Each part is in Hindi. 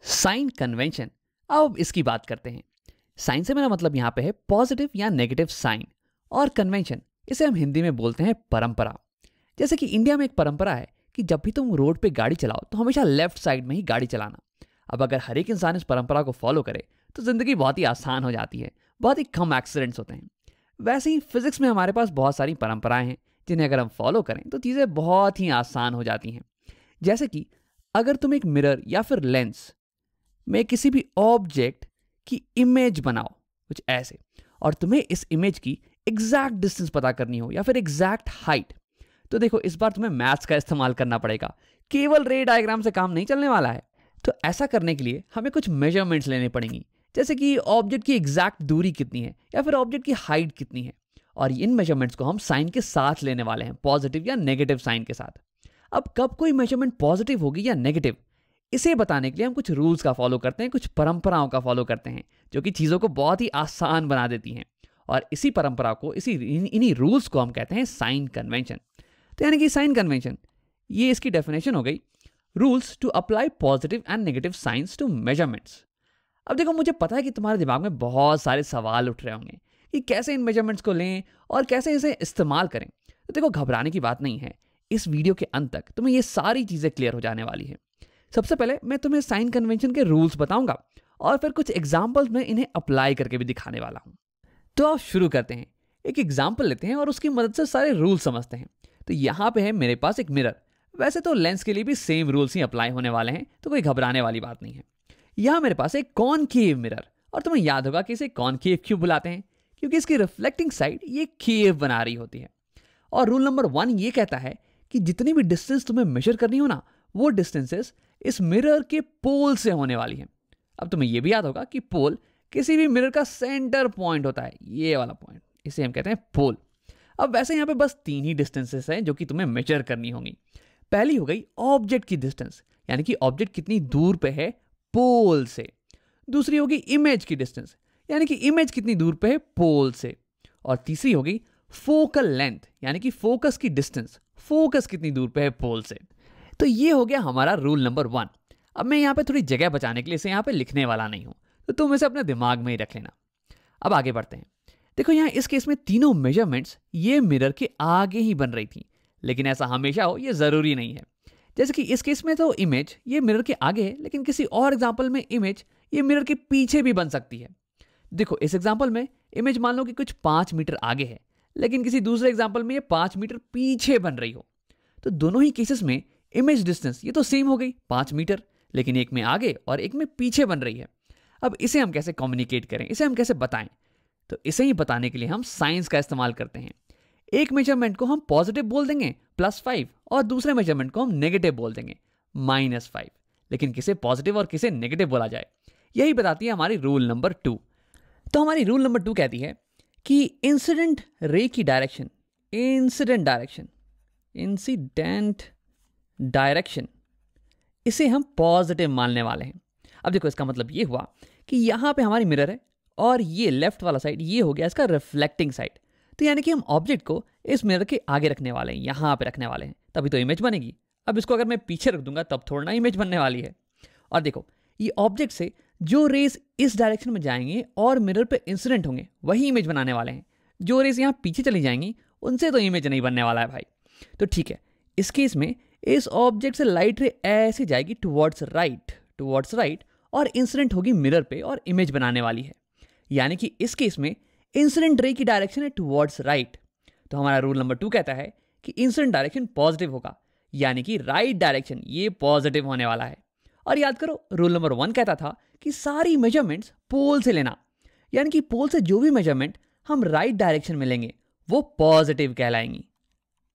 Sign convention. अब इसकी बात करते हैं। साइन से मेरा मतलब यहाँ पे है पॉजिटिव या नेगेटिव साइन, और कन्वेंशन इसे हम हिंदी में बोलते हैं परंपरा। जैसे कि इंडिया में एक परंपरा है कि जब भी तुम रोड पे गाड़ी चलाओ तो हमेशा लेफ्ट साइड में ही गाड़ी चलाना। अब अगर हर एक इंसान इस परंपरा को फॉलो करे तो जिंदगी बहुत ही आसान हो जाती है, बहुत ही कम एक्सीडेंट्स होते हैं। वैसे ही फिजिक्स में हमारे पास बहुत सारी परंपराएं हैं जिन्हें अगर हम फॉलो करें तो चीज़ें बहुत ही आसान हो जाती हैं। जैसे कि अगर तुम एक मिरर या फिर लेंस में किसी भी ऑब्जेक्ट की इमेज बनाओ कुछ ऐसे, और तुम्हें इस इमेज की एग्जैक्ट डिस्टेंस पता करनी हो या फिर एग्जैक्ट हाइट, तो देखो इस बार तुम्हें मैथ्स का इस्तेमाल करना पड़ेगा। केवल रे डायग्राम से काम नहीं चलने वाला है। तो ऐसा करने के लिए हमें कुछ मेजरमेंट्स लेने पड़ेंगी, जैसे कि ऑब्जेक्ट की एग्जैक्ट दूरी कितनी है या फिर ऑब्जेक्ट की हाइट कितनी है, और इन मेजरमेंट्स को हम साइन के साथ लेने वाले हैं, पॉजिटिव या नेगेटिव साइन के साथ। अब कब कोई मेजरमेंट पॉजिटिव होगी या नेगेटिव, इसे बताने के लिए हम कुछ रूल्स का फॉलो करते हैं, कुछ परंपराओं का फॉलो करते हैं जो कि चीज़ों को बहुत ही आसान बना देती हैं। और इसी परंपरा को, इन्हीं रूल्स को हम कहते हैं साइन कन्वेंशन। तो यानी कि साइन कन्वेंशन, ये इसकी डेफिनेशन हो गई, rules to apply positive and negative science to measurements. अब देखो, मुझे पता है कि तुम्हारे दिमाग में बहुत सारे सवाल उठ रहे होंगे कि कैसे इन मेजरमेंट्स को लें और कैसे इसे इस्तेमाल करें। तो देखो, घबराने की बात नहीं है, इस वीडियो के अंत तक तुम्हें ये सारी चीज़ें क्लियर हो जाने वाली है। सबसे पहले मैं तुम्हें साइन कन्वेंशन के रूल्स बताऊंगा और फिर कुछ एग्जाम्पल्स में इन्हें अप्लाई करके भी दिखाने वाला हूं। तो आप शुरू करते हैं, एक एग्जाम्पल लेते हैं और उसकी मदद से सारे रूल समझते हैं। तो यहाँ पे है मेरे पास एक मिरर। वैसे तो लेंस के लिए भी सेम रूल्स ही अप्लाई होने वाले हैं, तो कोई घबराने वाली बात नहीं है। यहाँ मेरे पास एक कॉनकेव मिरर, और तुम्हें याद होगा कि इसे कॉनकेव क्यों बुलाते हैं, क्योंकि इसकी रिफ्लेक्टिंग साइड ये केव बना रही होती है। और रूल नंबर 1 ये कहता है कि जितनी भी डिस्टेंस तुम्हें मेजर करनी हो ना, वो डिस्टेंसेस इस मिरर के पोल से होने वाली है। अब तुम्हें यह भी याद होगा कि पोल किसी भी मिरर का सेंटर पॉइंट होता है, ये वाला पॉइंट, इसे हम कहते हैं पोल। अब वैसे यहाँ पे बस 3 ही डिस्टेंसेस हैं जो कि तुम्हें मेजर करनी होंगी। पहली हो गई ऑब्जेक्ट की डिस्टेंस, यानी कि ऑब्जेक्ट कितनी दूर पे है पोल से। दूसरी होगी इमेज की डिस्टेंस, यानी कि इमेज कितनी दूर पे है पोल से। और तीसरी होगी फोकल लेंथ, यानी कि फोकस की डिस्टेंस, फोकस कितनी दूर पे है पोल से। तो ये हो गया हमारा रूल नंबर 1। अब मैं यहाँ पे थोड़ी जगह बचाने के लिए इसे यहाँ पे लिखने वाला नहीं हूँ, तो तुम इसे अपने दिमाग में ही रख लेना। अब आगे बढ़ते हैं। देखो, यहाँ इस केस में तीनों मेजरमेंट्स ये मिरर के आगे ही बन रही थी, लेकिन ऐसा हमेशा हो ये ज़रूरी नहीं है। जैसे कि इस केस में तो इमेज ये मिरर के आगे है, लेकिन किसी और एग्जाम्पल में इमेज ये मिरर के पीछे भी बन सकती है। देखो, इस एग्जाम्पल में इमेज मान लो कि कुछ 5 मीटर आगे है, लेकिन किसी दूसरे एग्जाम्पल में ये 5 मीटर पीछे बन रही हो। तो दोनों ही केसेस में इमेज डिस्टेंस ये तो सेम हो गई 5 मीटर, लेकिन एक में आगे और एक में पीछे बन रही है। अब इसे हम कैसे कम्युनिकेट करें, इसे हम कैसे बताएं? तो इसे ही बताने के लिए हम साइंस का इस्तेमाल करते हैं। एक मेजरमेंट को हम पॉजिटिव बोल देंगे +5, और दूसरे मेजरमेंट को हम नेगेटिव बोल देंगे -5। लेकिन किसे पॉजिटिव और किसे नेगेटिव बोला जाए, यही बताती है हमारी रूल नंबर 2। तो हमारी रूल नंबर 2 कहती है कि इंसिडेंट रे की डायरेक्शन, इंसिडेंट डायरेक्शन, इसे हम पॉजिटिव मानने वाले हैं। अब देखो, इसका मतलब ये हुआ कि यहाँ पे हमारी मिरर है और ये लेफ्ट वाला साइड ये हो गया इसका रिफ्लेक्टिंग साइड। तो यानी कि हम ऑब्जेक्ट को इस मिरर के आगे रखने वाले हैं, यहाँ पे रखने वाले हैं, तभी तो इमेज बनेगी। अब इसको अगर मैं पीछे रख दूंगा तब थोड़ा ना इमेज बनने वाली है। और देखो, ये ऑब्जेक्ट से जो रेस इस डायरेक्शन में जाएंगे और मिरर पे इंसिडेंट होंगे वही इमेज बनाने वाले हैं। जो रेस यहाँ पीछे चली जाएंगी उनसे तो इमेज नहीं बनने वाला है भाई। तो ठीक है, इस केस में इस ऑब्जेक्ट से लाइट रे ऐसे जाएगी टुवर्ड्स राइट, और इंसिडेंट होगी मिरर पे और इमेज बनाने वाली है। यानी कि इस केस में इंसिडेंट रे की डायरेक्शन है टुवर्ड्स राइट। तो हमारा रूल नंबर 2 कहता है कि इंसिडेंट डायरेक्शन पॉजिटिव होगा, यानी कि राइट डायरेक्शन ये पॉजिटिव होने वाला है। और याद करो, रूल नंबर 1 कहता था कि सारी मेजरमेंट्स पोल से लेना, यानी कि पोल से जो भी मेजरमेंट हम राइट डायरेक्शन में लेंगे वो पॉजिटिव कहलाएंगी,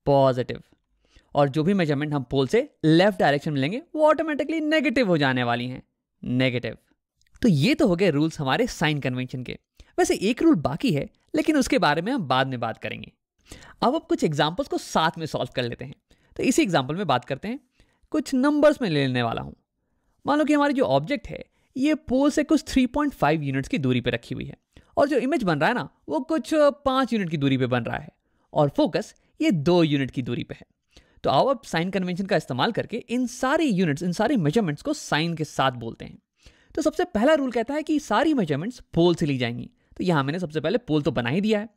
पॉजिटिव। और जो भी मेजरमेंट हम पोल से लेफ्ट डायरेक्शन में लेंगे वो ऑटोमेटिकली नेगेटिव हो जाने वाली हैं, नेगेटिव। तो ये तो हो गए रूल्स हमारे साइन कन्वेंशन के। वैसे एक रूल बाकी है, लेकिन उसके बारे में हम बाद में बात करेंगे। अब कुछ एग्जांपल्स को साथ में सॉल्व कर लेते हैं। तो इसी एग्जांपल में बात करते हैं, कुछ नंबर्स में ले लेने वाला हूं। मान लो कि हमारी जो ऑब्जेक्ट है ये पोल से कुछ 3.5 यूनिट्स की दूरी पे रखी हुई है, और जो इमेज बन रहा है ना वो कुछ 5 यूनिट की दूरी पे बन रहा है, और फोकस ये 2 यूनिट की दूरी पे है। तो आओ अब साइन कन्वेंशन का इस्तेमाल करके इन सारी यूनिट्स, इन सारे मेजरमेंट्स को साइन के साथ बोलते हैं। तो सबसे पहला रूल कहता है कि सारी मेजरमेंट्स पोल से ली जाएंगी, तो यहाँ मैंने सबसे पहले पोल तो बना ही दिया है।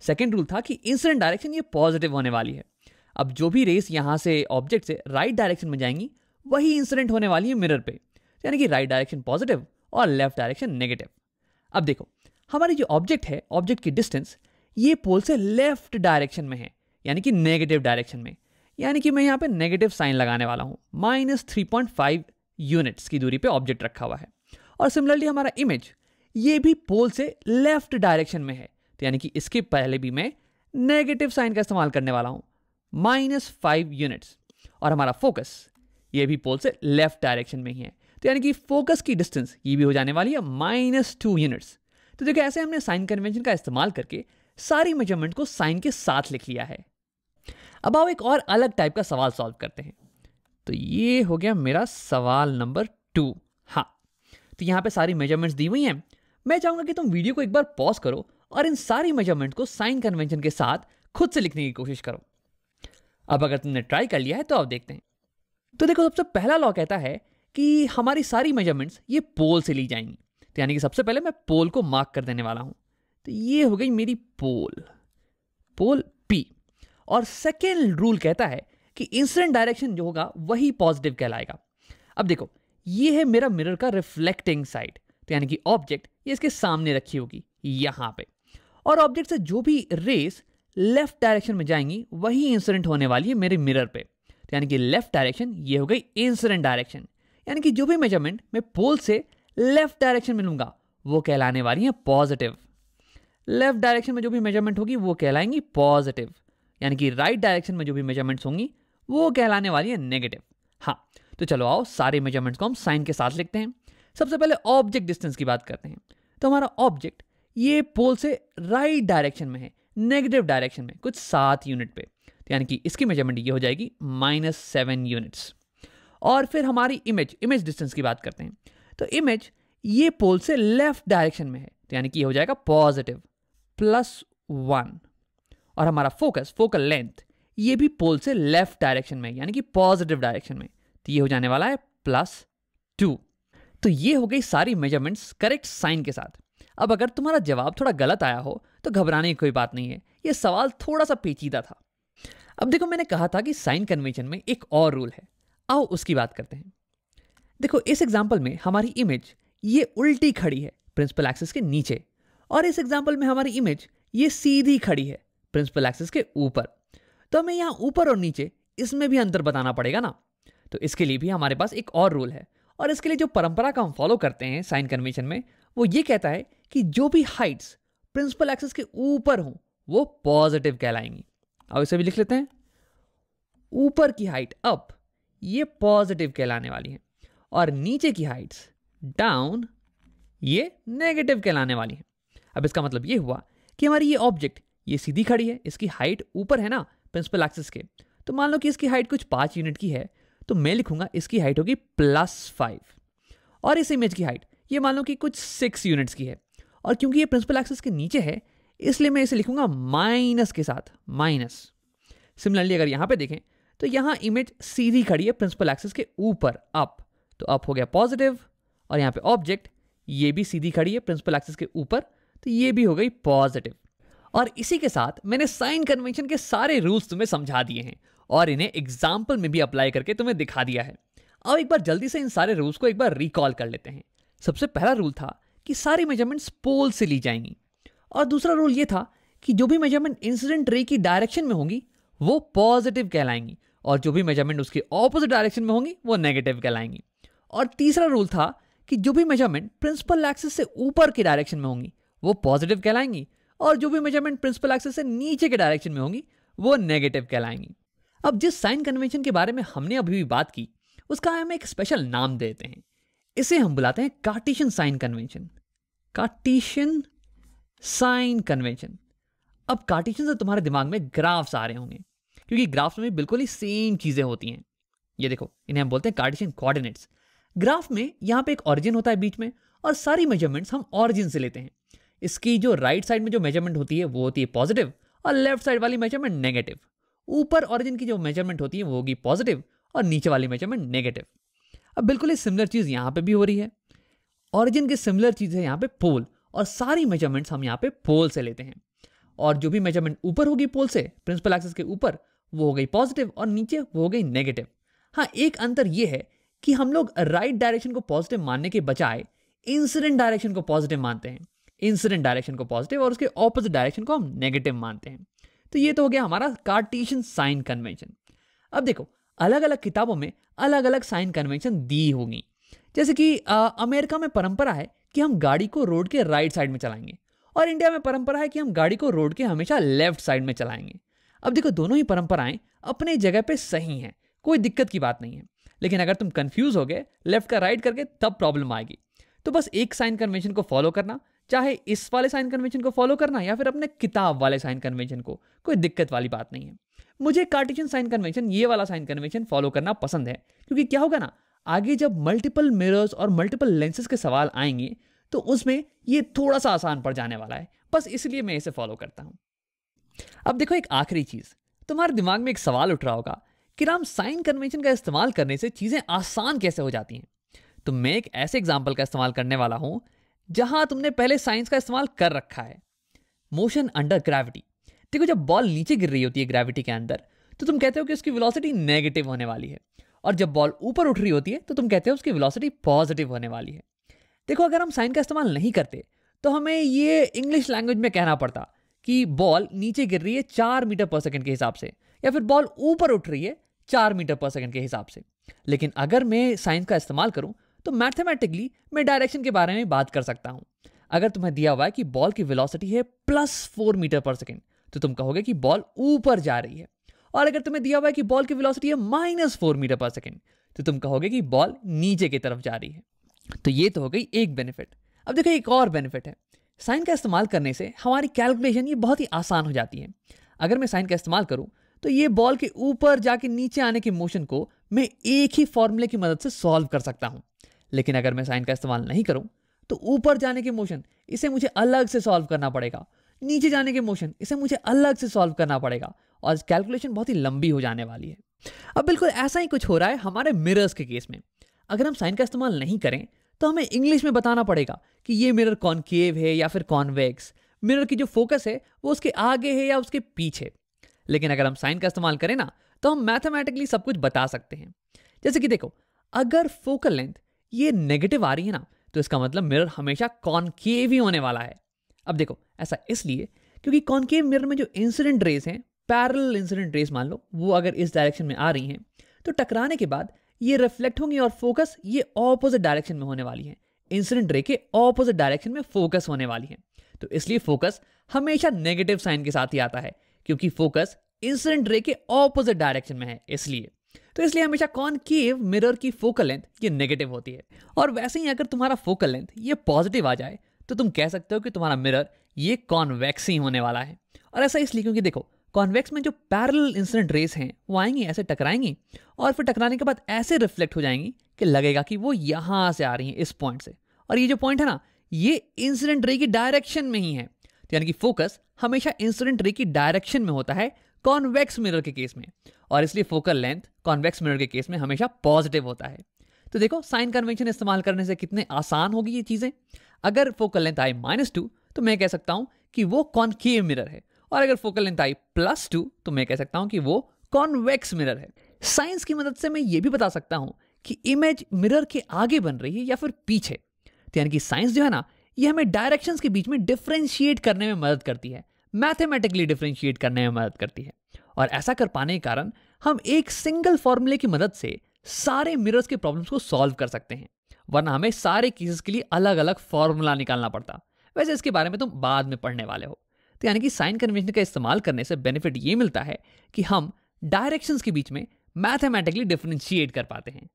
सेकेंड रूल था कि इंसिडेंट डायरेक्शन ये पॉजिटिव होने वाली है। अब जो भी रेस यहाँ से ऑब्जेक्ट से राइट डायरेक्शन में जाएंगी वही इंसिडेंट होने वाली है मिरर पे, यानी कि राइट डायरेक्शन पॉजिटिव और लेफ्ट डायरेक्शन नेगेटिव। अब देखो हमारी जो ऑब्जेक्ट है, ऑब्जेक्ट की डिस्टेंस ये पोल से लेफ्ट डायरेक्शन में है, यानी कि नेगेटिव डायरेक्शन में, यानी कि मैं यहाँ पे नेगेटिव साइन लगाने वाला हूँ। -3.5 यूनिट्स की दूरी पे ऑब्जेक्ट रखा हुआ है। और सिमिलरली हमारा इमेज ये भी पोल से लेफ्ट डायरेक्शन में है, तो यानी कि इसके पहले भी मैं नेगेटिव साइन का इस्तेमाल करने वाला हूँ, -5 यूनिट्स। और हमारा फोकस ये भी पोल से लेफ्ट डायरेक्शन में ही है, तो यानी कि फोकस की डिस्टेंस ये भी हो जाने वाली है -2 यूनिट्स। तो देखो ऐसे हमने साइन कन्वेंशन का इस्तेमाल करके सारी मेजरमेंट को साइन के साथ लिख लिया है। अब आओ एक और अलग टाइप का सवाल सॉल्व करते हैं। तो ये हो गया मेरा सवाल नंबर 2। हाँ, तो यहाँ पे सारी मेजरमेंट्स दी हुई हैं। मैं चाहूंगा कि तुम वीडियो को एक बार पॉज करो और इन सारी मेजरमेंट को साइन कन्वेंशन के साथ खुद से लिखने की कोशिश करो। अब अगर तुमने ट्राई कर लिया है तो अब देखते हैं। तो देखो सबसे पहला लॉ कहता है कि हमारी सारी मेजरमेंट्स ये पोल से ली जाएंगी, तो यानी कि सबसे पहले मैं पोल को मार्क कर देने वाला हूं। तो ये हो गई मेरी पोल P। और सेकेंड रूल कहता है कि इंसिडेंट डायरेक्शन जो होगा वही पॉजिटिव कहलाएगा। अब देखो ये है मेरा मिरर का रिफ्लेक्टिंग साइड, तो यानी कि ऑब्जेक्ट ये इसके सामने रखी होगी यहां पे, और ऑब्जेक्ट से जो भी रेस लेफ्ट डायरेक्शन में जाएंगी वही इंसिडेंट होने वाली है मेरे मिरर पे, तो यानी कि लेफ्ट डायरेक्शन ये हो गई इंसिडेंट डायरेक्शन। यानी कि जो भी मेजरमेंट मैं पोल से लेफ्ट डायरेक्शन में लूंगा वो कहलाने वाली है पॉजिटिव। लेफ्ट डायरेक्शन में जो भी मेजरमेंट होगी वो कहलाएंगी पॉजिटिव, यानी कि राइट डायरेक्शन में जो भी मेजरमेंट्स होंगी वो कहलाने वाली है नेगेटिव। हाँ, तो चलो आओ सारे मेजरमेंट्स को हम साइन के साथ लिखते हैं। सबसे पहले ऑब्जेक्ट डिस्टेंस की बात करते हैं। तो हमारा ऑब्जेक्ट ये पोल से राइट डायरेक्शन में है, नेगेटिव डायरेक्शन में कुछ 7 यूनिट पे, तो यानी कि इसकी मेजरमेंट ये हो जाएगी -7 यूनिट्स। और फिर हमारी इमेज डिस्टेंस की बात करते हैं। तो इमेज ये पोल से लेफ्ट डायरेक्शन में है, तो यानी कि ये हो जाएगा पॉजिटिव +1। और हमारा फोकल लेंथ ये भी पोल से लेफ्ट डायरेक्शन में, यानी कि पॉजिटिव डायरेक्शन में, तो ये हो जाने वाला है +2। तो ये हो गई सारी मेजरमेंट्स करेक्ट साइन के साथ। अब अगर तुम्हारा जवाब थोड़ा गलत आया हो तो घबराने की कोई बात नहीं है, ये सवाल थोड़ा सा पेचीदा था। अब देखो मैंने कहा था कि साइन कन्वेंशन में एक और रूल है, आओ उसकी बात करते हैं। देखो इस एग्जांपल में हमारी इमेज ये उल्टी खड़ी है प्रिंसिपल एक्सिस के नीचे, और इस एग्जांपल में हमारी इमेज ये सीधी खड़ी है प्रिंसिपल एक्सिस के ऊपर। तो हमें यहाँ ऊपर और नीचे इसमें भी अंतर बताना पड़ेगा ना। तो इसके लिए भी हमारे पास एक और रूल है, और इसके लिए जो परंपरा का हम फॉलो करते हैं साइन कन्वेंशन में वो ये कहता है कि जो भी हाइट्स प्रिंसिपल एक्सिस के ऊपर हों वो पॉजिटिव कहलाएंगी। अब इसे भी लिख लेते हैं। ऊपर की हाइट अप ये पॉजिटिव कहलाने वाली है, और नीचे की हाइट्स डाउन ये नेगेटिव कहलाने वाली है। अब इसका मतलब ये हुआ कि हमारी ये ऑब्जेक्ट ये सीधी खड़ी है, इसकी हाइट ऊपर है ना प्रिंसिपल एक्सिस के, तो मान लो कि इसकी हाइट कुछ 5 यूनिट की है, तो मैं लिखूंगा इसकी हाइट होगी +5। और इस इमेज की हाइट ये मान लो कि कुछ 6 यूनिट्स की है, और क्योंकि ये प्रिंसिपल एक्सिस के नीचे है इसलिए मैं इसे लिखूंगा माइनस के साथ, माइनस। सिमिलरली अगर यहाँ पे देखें तो यहाँ इमेज सीधी खड़ी है प्रिंसिपल एक्सिस के ऊपर अप, तो अप हो गया पॉजिटिव, और यहाँ पे ऑब्जेक्ट ये भी सीधी खड़ी है प्रिंसिपल एक्सिस के ऊपर, तो ये भी हो गई पॉजिटिव। और इसी के साथ मैंने साइन कन्वेंशन के सारे रूल्स तुम्हें समझा दिए हैं और इन्हें एग्जाम्पल में भी अप्लाई करके तुम्हें दिखा दिया है। अब एक बार जल्दी से इन सारे रूल्स को एक बार रिकॉल कर लेते हैं। सबसे पहला रूल था कि सारी मेजरमेंट्स पोल से ली जाएंगी, और दूसरा रूल ये था कि जो भी मेजरमेंट इंसिडेंट रे की डायरेक्शन में होंगी वो पॉजिटिव कहलाएंगी, और जो भी मेजरमेंट उसके ऑपोजिट डायरेक्शन में होंगी वो नेगेटिव कहलाएंगी। और तीसरा रूल था कि जो भी मेजरमेंट प्रिंसिपल एक्सिस से ऊपर की डायरेक्शन में होंगी वो पॉजिटिव कहलाएंगी, और जो भी मेजरमेंट प्रिंसिपल एक्सिस से नीचे के डायरेक्शन में होंगी वो नेगेटिव कहलाएंगी। अब जिस साइन कन्वेंशन के बारे में हमने अभी भी बात की उसका हम एक स्पेशल नाम देते हैं, इसे हम बुलाते हैं Cartesian sign convention. Cartesian sign convention. अब कार्टेशियन से तुम्हारे दिमाग में ग्राफ्स आ रहे होंगे, क्योंकि ग्राफ्स में बिल्कुल ही सेम चीजें होती हैं। ये देखो इन्हें हम बोलते हैं कार्टेशियन कोऑर्डिनेट्स। ग्राफ में यहाँ पे एक ऑरिजिन होता है बीच में, और सारी मेजरमेंट्स हम ऑरिजिन से लेते हैं। इसकी जो राइट साइड में जो मेजरमेंट होती है वो होती है पॉजिटिव, और लेफ्ट साइड वाली मेजरमेंट नेगेटिव। ऊपर ऑरिजिन की जो मेजरमेंट होती है वो होगी पॉजिटिव, और नीचे वाली मेजरमेंट नेगेटिव। अब बिल्कुल ही सिमिलर चीज यहाँ पे भी हो रही है। ऑरिजिन के सिमिलर चीज है यहाँ पे पोल, और सारी मेजरमेंट्स हम यहाँ पे पोल से लेते हैं। और जो भी मेजरमेंट ऊपर होगी पोल से, प्रिंसिपल एक्सिस के ऊपर, वो हो गई पॉजिटिव, और नीचे वो हो गई नेगेटिव। हाँ, एक अंतर ये है कि हम लोग राइट डायरेक्शन को पॉजिटिव मानने के बजाय इंसिडेंट डायरेक्शन को पॉजिटिव मानते हैं। इंसिडेंट डायरेक्शन को पॉजिटिव और उसके ऑपोजिट डायरेक्शन को हम नेगेटिव मानते हैं। तो ये तो हो गया हमारा कार्टेशियन साइन कन्वेंशन। अब देखो, अलग अलग किताबों में अलग अलग साइन कन्वेंशन दी होंगी। जैसे कि अमेरिका में परंपरा है कि हम गाड़ी को रोड के राइट साइड में चलाएंगे, और इंडिया में परंपरा है कि हम गाड़ी को रोड के हमेशा लेफ्ट साइड में चलाएंगे। अब देखो, दोनों ही परंपराएं अपने जगह पे सही हैं, कोई दिक्कत की बात नहीं है। लेकिन अगर तुम कंफ्यूज हो गए लेफ्ट का राइट करके, तब प्रॉब्लम आएगी। तो बस एक साइन कन्वेंशन को फॉलो करना, चाहे इस वाले साइन कन्वेंशन को फॉलो करना या फिर अपने किताब वाले साइन कन्वेंशन को, कोई दिक्कत वाली बात नहीं है। मुझे कार्टेशियन साइन कन्वेंशन, ये वाला साइन कन्वेंशन फॉलो करना पसंद है, क्योंकि क्या होगा ना, आगे जब मल्टीपल मिरर्स और मल्टीपल लेंसेज के सवाल आएंगे तो उसमें ये थोड़ा सा आसान पड़ जाने वाला है। बस इसलिए मैं इसे फॉलो करता हूं। अब देखो, एक आखिरी चीज, तुम्हारे दिमाग में एक सवाल उठ रहा होगा कि राम, साइन कन्वेंशन का इस्तेमाल करने से चीजें आसान कैसे हो जाती हैं। तो मैं एक ऐसे एग्जाम्पल का इस्तेमाल करने वाला हूं जहां तुमने पहले साइंस का इस्तेमाल कर रखा है। Motion under gravity. देखो, जब बॉल नीचे गिर रही होती है ग्रेविटी के अंदर, तो तुम कहते हो कि उसकी वेलोसिटी नेगेटिव होने वाली है, और जब बॉल ऊपर उठ रही होती है तो तुम कहते हो उसकी वेलोसिटी पॉजिटिव होने वाली है। देखो, अगर हम साइन का इस्तेमाल नहीं करते तो हमें ये इंग्लिश लैंग्वेज में कहना पड़ता कि बॉल नीचे गिर रही है 4 मीटर पर सेकंड के हिसाब से, या फिर बॉल ऊपर उठ रही है 4 मीटर पर सेकंड के हिसाब से। लेकिन अगर मैं साइन का इस्तेमाल करूं तो मैथमेटिकली मैं डायरेक्शन के बारे में बात कर सकता हूं। अगर तुम्हें दिया हुआ है कि बॉल की वेलोसिटी है +4 मीटर पर सेकंड, तो तुम कहोगे कि बॉल ऊपर जा रही है। और अगर तुम्हें दिया हुआ है कि बॉल की वेलोसिटी है -4 मीटर पर सेकंड, तो तुम कहोगे कि बॉल नीचे की तरफ जा रही है। तो ये तो हो गई एक बेनिफिट। अब देखो, एक और बेनिफिट है। साइन का इस्तेमाल करने से हमारी कैलकुलेशन ये बहुत ही आसान हो जाती है। अगर मैं साइन का इस्तेमाल करूं तो ये बॉल के ऊपर जाके नीचे आने के मोशन को मैं एक ही फॉर्मूले की मदद से सॉल्व कर सकता हूं। लेकिन अगर मैं साइन का इस्तेमाल नहीं करूं तो ऊपर जाने के मोशन, इसे मुझे अलग से सॉल्व करना पड़ेगा, नीचे जाने के मोशन, इसे मुझे अलग से सॉल्व करना पड़ेगा, और कैलकुलेशन बहुत ही लंबी हो जाने वाली है। अब बिल्कुल ऐसा ही कुछ हो रहा है हमारे मिरर्स के केस में। अगर हम साइन का इस्तेमाल नहीं करें तो हमें इंग्लिश में बताना पड़ेगा कि ये मिरर कॉनकेव है या फिर कॉन्वेक्स, मिरर की जो फोकस है वो उसके आगे है या उसके पीछे। लेकिन अगर हम साइन का इस्तेमाल करें ना, तो हम मैथमेटिकली सब कुछ बता सकते हैं। जैसे कि देखो, अगर फोकल लेंथ ये नेगेटिव आ रही है ना, तो इसका मतलब मिरर हमेशा कॉनकेव ही होने वाला है। अब देखो, ऐसा इसलिए क्योंकि कॉनकेव मिरर में जो इंसिडेंट रेस हैं, पैरेलल इंसिडेंट रेस मान लो, वो अगर इस डायरेक्शन में आ रही हैं तो टकराने के बाद ये रिफ्लेक्ट होंगी और फोकस ये ऑपोजिट डायरेक्शन में होने वाली है। इंसिडेंट रे के ऑपोजिट डायरेक्शन में फोकस होने वाली है। तो इसलिए फोकस हमेशा नेगेटिव साइन के साथ ही आता है, क्योंकि फोकस इंसिडेंट रे के ऑपोजिट डायरेक्शन में है। इसलिए हमेशा कॉनकेव मिरर की फोकल लेंथ ये नेगेटिव होती है। और वैसे ही अगर तुम्हारा फोकल लेंथ ये पॉजिटिव आ जाए तो तुम कह सकते हो कि तुम्हारा मिरर ये कॉन्वेक्स ही होने वाला है। और ऐसा इसलिए क्योंकि देखो, कॉन्वेक्स में जो पैरेलल इंसिडेंट रेस हैं वो आएंगी, ऐसे टकराएंगी, और फिर टकराने के बाद ऐसे रिफ्लेक्ट हो जाएंगी कि लगेगा कि वो यहां से आ रही हैं, इस पॉइंट से। और ये जो पॉइंट है ना, ये इंसिडेंट रे की डायरेक्शन में ही है। तो यानी कि फोकस हमेशा इंसिडेंट रे की डायरेक्शन में होता है कॉन्वेक्स मिरर के केस में, और इसलिए फोकल लेंथ कॉन्वेक्स मिरर के केस में हमेशा पॉजिटिव होता है। तो देखो, साइन कन्वेंशन इस्तेमाल करने से कितने आसान होगी ये चीजें। अगर फोकल लेंथ आई -2 तो मैं कह सकता हूं कि वो कॉनकेव मिरर है, और अगर फोकल लेंथ आई +2 तो मैं कह सकता हूं कि वो कॉन्वेक्स मिरर है। साइंस की मदद से मैं ये भी बता सकता हूं कि इमेज मिरर के आगे बन रही है या फिर पीछे। तो यानी कि साइंस जो है ना, ये हमें डायरेक्शंस के बीच में डिफरेंशिएट करने में मदद करती है, मैथमेटिकली डिफरेंशिएट करने में मदद करती है। और ऐसा कर पाने के कारण हम एक सिंगल फॉर्मूले की मदद से सारे मिरर्स के प्रॉब्लम्स को सॉल्व कर सकते हैं, वरना हमें सारे केसेस के लिए अलग अलग फॉर्मूला निकालना पड़ता। वैसे इसके बारे में तुम बाद में पढ़ने वाले हो। तो यानी कि साइन कन्वेंशन का इस्तेमाल करने से बेनिफिट ये मिलता है कि हम डायरेक्शंस के बीच में मैथमेटिकली डिफरेंशिएट कर पाते हैं।